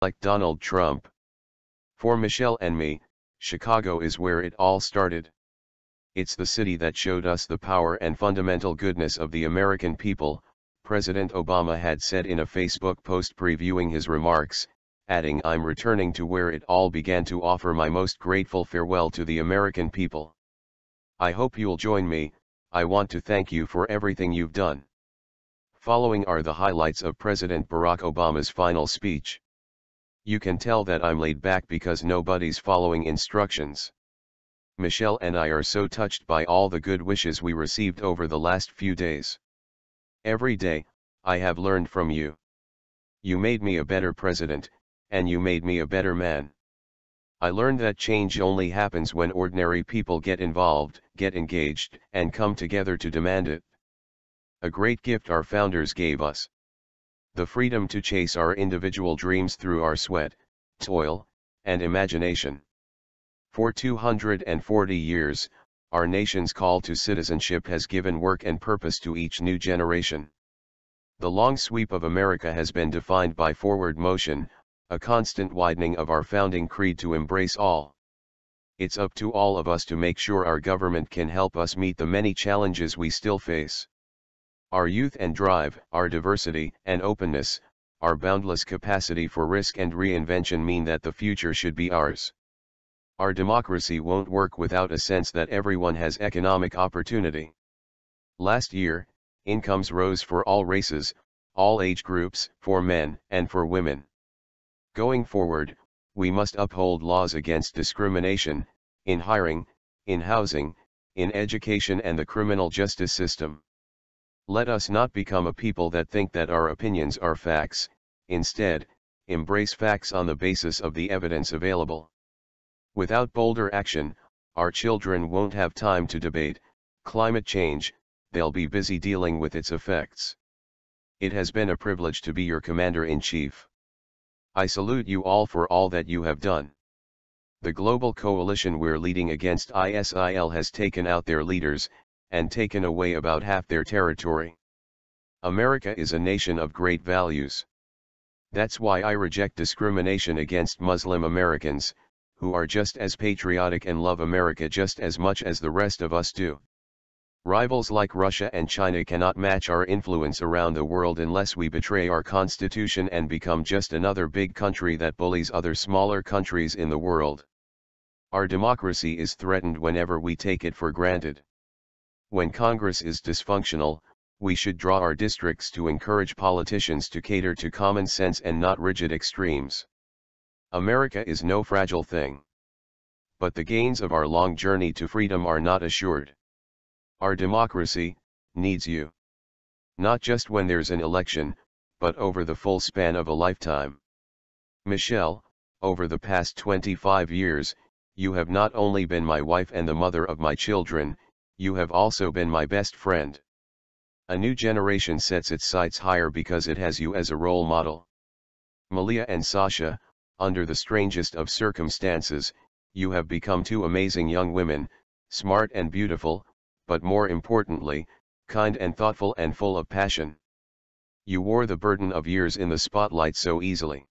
like Donald Trump. For Michelle and me, Chicago is where it all started. It's the city that showed us the power and fundamental goodness of the American people, President Obama had said in a Facebook post previewing his remarks, adding, "I'm returning to where it all began to offer my most grateful farewell to the American people. I hope you'll join me. I want to thank you for everything you've done." Following are the highlights of President Barack Obama's final speech. You can tell that I'm laid back because nobody's following instructions. Michelle and I are so touched by all the good wishes we received over the last few days. Every day, I have learned from you. You made me a better president, and you made me a better man. I learned that change only happens when ordinary people get involved, get engaged, and come together to demand it. A great gift our founders gave us. The freedom to chase our individual dreams through our sweat, toil, and imagination. For 240 years, our nation's call to citizenship has given work and purpose to each new generation. The long sweep of America has been defined by forward motion, a constant widening of our founding creed to embrace all. It's up to all of us to make sure our government can help us meet the many challenges we still face. Our youth and drive, our diversity and openness, our boundless capacity for risk and reinvention mean that the future should be ours. Our democracy won't work without a sense that everyone has economic opportunity. Last year, incomes rose for all races, all age groups, for men and for women. Going forward, we must uphold laws against discrimination, in hiring, in housing, in education and the criminal justice system. Let us not become a people that think that our opinions are facts. Instead, embrace facts on the basis of the evidence available. Without bolder action, our children won't have time to debate climate change, they'll be busy dealing with its effects. It has been a privilege to be your Commander-in-Chief. I salute you all for all that you have done. The global coalition we're leading against ISIL has taken out their leaders, and taken away about half their territory. America is a nation of great values. That's why I reject discrimination against Muslim Americans, who are just as patriotic and love America just as much as the rest of us do. Rivals like Russia and China cannot match our influence around the world unless we betray our constitution and become just another big country that bullies other smaller countries in the world. Our democracy is threatened whenever we take it for granted. When Congress is dysfunctional, we should draw our districts to encourage politicians to cater to common sense and not rigid extremes. America is no fragile thing. But the gains of our long journey to freedom are not assured. Our democracy needs you. Not just when there's an election, but over the full span of a lifetime. Michelle, over the past 25 years, you have not only been my wife and the mother of my children, you have also been my best friend. A new generation sets its sights higher because it has you as a role model. Malia and Sasha, under the strangest of circumstances, you have become two amazing young women, smart and beautiful, but more importantly, kind and thoughtful and full of passion. You wore the burden of years in the spotlight so easily.